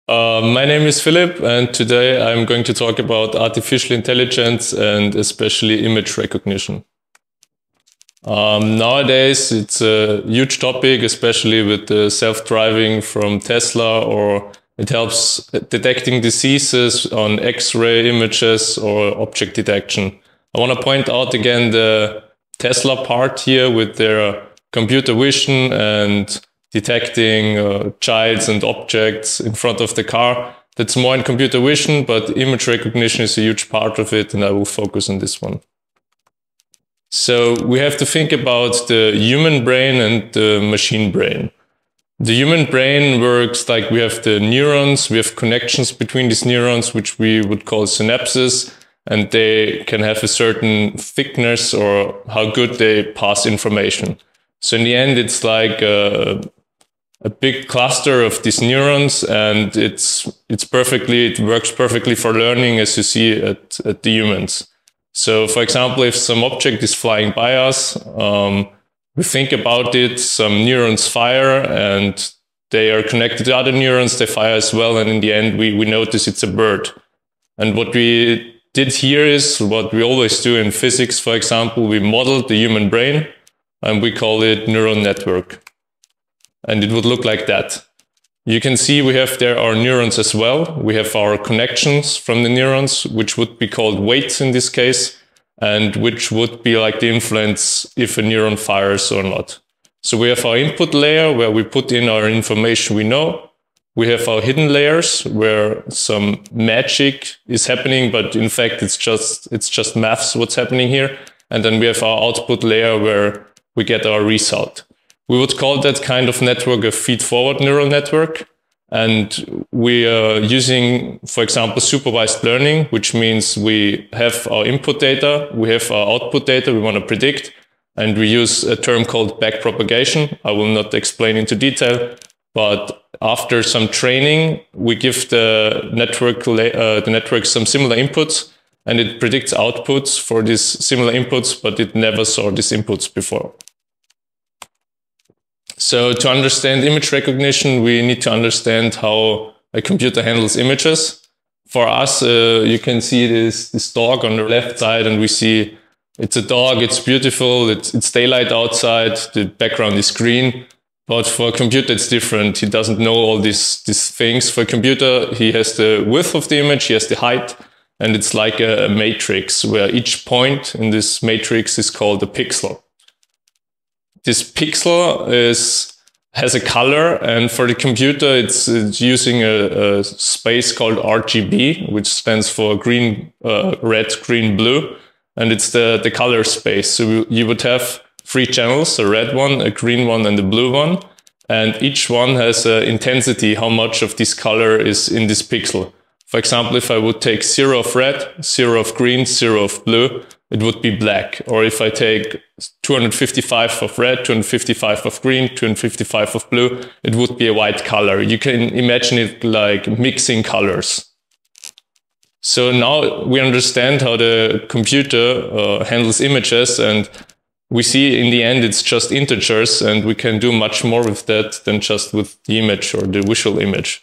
My name is Philipp, and today I'm going to talk about artificial intelligence and especially image recognition. Nowadays, it's a huge topic, especially with the self-driving from Tesla, or it helps detecting diseases on X-ray images or object detection. I want to point out again the Tesla part here with their computer vision and detecting childs and objects in front of the car. That's more in computer vision, but image recognition is a huge part of it, and I will focus on this one. So we have to think about the human brain and the machine brain. The human brain works like we have the neurons, we have connections between these neurons, which we would call synapses, and they can have a certain thickness or how good they pass information. So in the end, it's like a big cluster of these neurons, and it works perfectly for learning, as you see at the humans. So for example, if some object is flying by us, we think about it, some neurons fire, and they are connected to other neurons, they fire as well, and in the end we notice it's a bird. And what we did here is what we always do in physics, for example, we modeled the human brain, and we call it neural network. And it would look like that. You can see we have there our neurons as well. We have our connections from the neurons, which would be called weights in this case, and which would be like the influence if a neuron fires or not. So we have our input layer where we put in our information we know. We have our hidden layers where some magic is happening, but in fact it's just maths what's happening here. And then we have our output layer where we get our result. We would call that kind of network a feed-forward neural network. And we are using, for example, supervised learning, which means we have our input data, we have our output data we want to predict, and we use a term called backpropagation. I will not explain into detail, but after some training, we give the network some similar inputs, and it predicts outputs for these similar inputs, but it never saw these inputs before. So to understand image recognition, we need to understand how a computer handles images. For us, you can see this dog on the left side, and we see it's a dog, it's beautiful, it's daylight outside, the background is green. But for a computer, it's different. He doesn't know all these things. For a computer, he has the width of the image, he has the height, and it's like a matrix where each point in this matrix is called a pixel. This pixel has a color, and for the computer, it's using a space called RGB, which stands for green, red, green, blue, and it's the color space. So you would have 3 channels, a red one, a green one, and a blue one, and each one has an intensity, how much of this color is in this pixel. For example, if I would take 0 of red, 0 of green, 0 of blue, it would be black. Or if I take 255 of red, 255 of green, 255 of blue, it would be a white color. You can imagine it like mixing colors. So now we understand how the computer handles images, and we see in the end it's just integers, and we can do much more with that than just with the image or the visual image.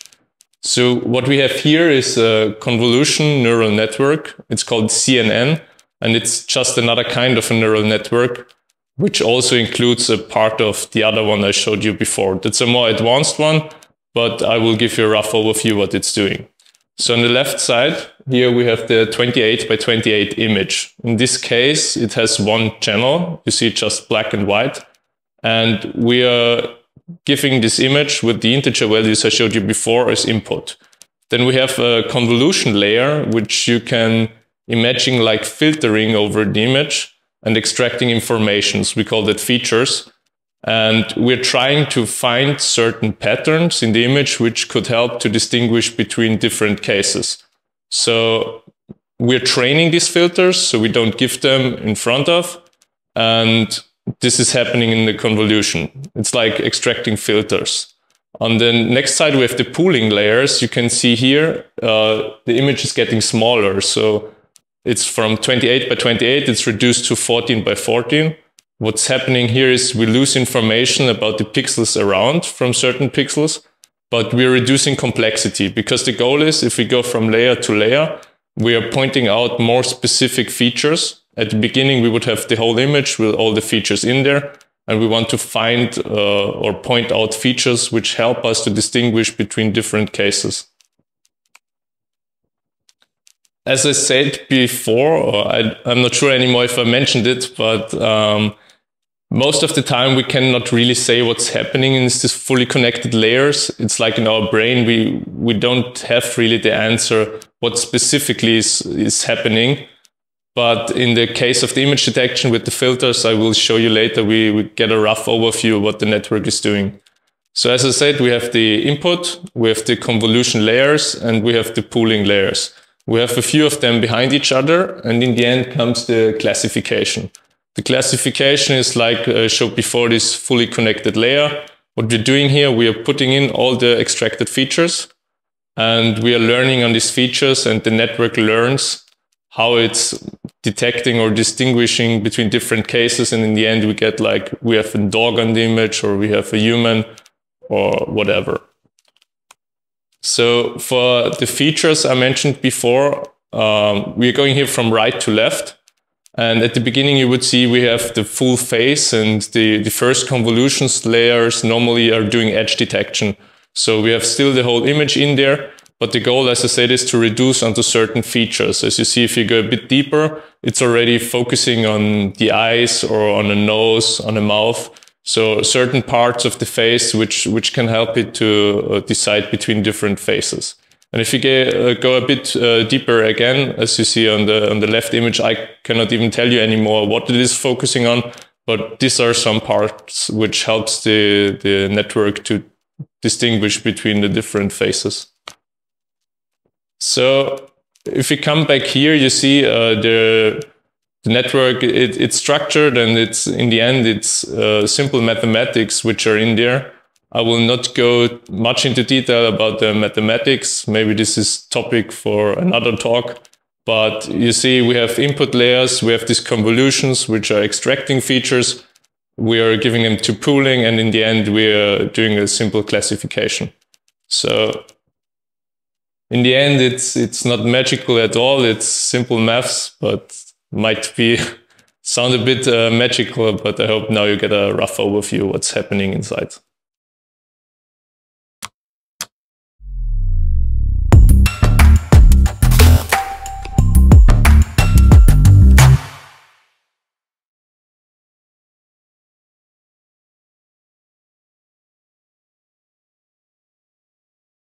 So what we have here is a convolution neural network. It's called CNN. And it's just another kind of a neural network, which also includes a part of the other one I showed you before. That's a more advanced one, but I will give you a rough overview what it's doing. So on the left side, here we have the 28 by 28 image. In this case, it has one channel. You see just black and white. And we are giving this image with the integer values I showed you before as input. Then we have a convolution layer, which you can imagine like filtering over the image and extracting informations. We call that features. And we're trying to find certain patterns in the image which could help to distinguish between different cases. So we're training these filters, so we don't give them in front of. And this is happening in the convolution. It's like extracting filters. On the next side, we have the pooling layers. You can see here, the image is getting smaller. So it's from 28 by 28, it's reduced to 14 by 14. What's happening here is we lose information about the pixels around from certain pixels, but we're reducing complexity, because the goal is, if we go from layer to layer, we are pointing out more specific features. At the beginning, we would have the whole image with all the features in there, and we want to find or point out features which help us to distinguish between different cases. As I said before, I'm not sure anymore if I mentioned it, but most of the time we cannot really say what's happening in these fully connected layers. It's like in our brain, we don't have really the answer what specifically is happening. But in the case of the image detection with the filters, I will show you later, we get a rough overview of what the network is doing. So as I said, we have the input, we have the convolution layers, and we have the pooling layers. We have a few of them behind each other, and in the end comes the classification. The classification is like I showed before, this fully connected layer. What we're doing here, we are putting in all the extracted features, and we are learning on these features, and the network learns how it's detecting or distinguishing between different cases, and in the end we get like, we have a dog on the image, or we have a human, or whatever. So for the features I mentioned before, we're going here from right to left. And at the beginning you would see we have the full face, and the first convolutions layers normally are doing edge detection. So we have still the whole image in there, but the goal, as I said, is to reduce onto certain features. As you see, if you go a bit deeper, it's already focusing on the eyes or on a nose, on a mouth. So certain parts of the face which can help it to decide between different faces. And if you go a bit deeper again, as you see on the left image, I cannot even tell you anymore what it is focusing on, but these are some parts which helps the network to distinguish between the different faces. So if we come back here, you see the network, it's structured, and it's in the end, it's simple mathematics which are in there. I will not go much into detail about the mathematics. Maybe this is topic for another talk. But you see, we have input layers, we have these convolutions which are extracting features. We are giving them to pooling, and in the end, we are doing a simple classification. So in the end, it's not magical at all. It's simple maths, but might sound a bit magical, but I hope now you get a rough overview of what's happening inside.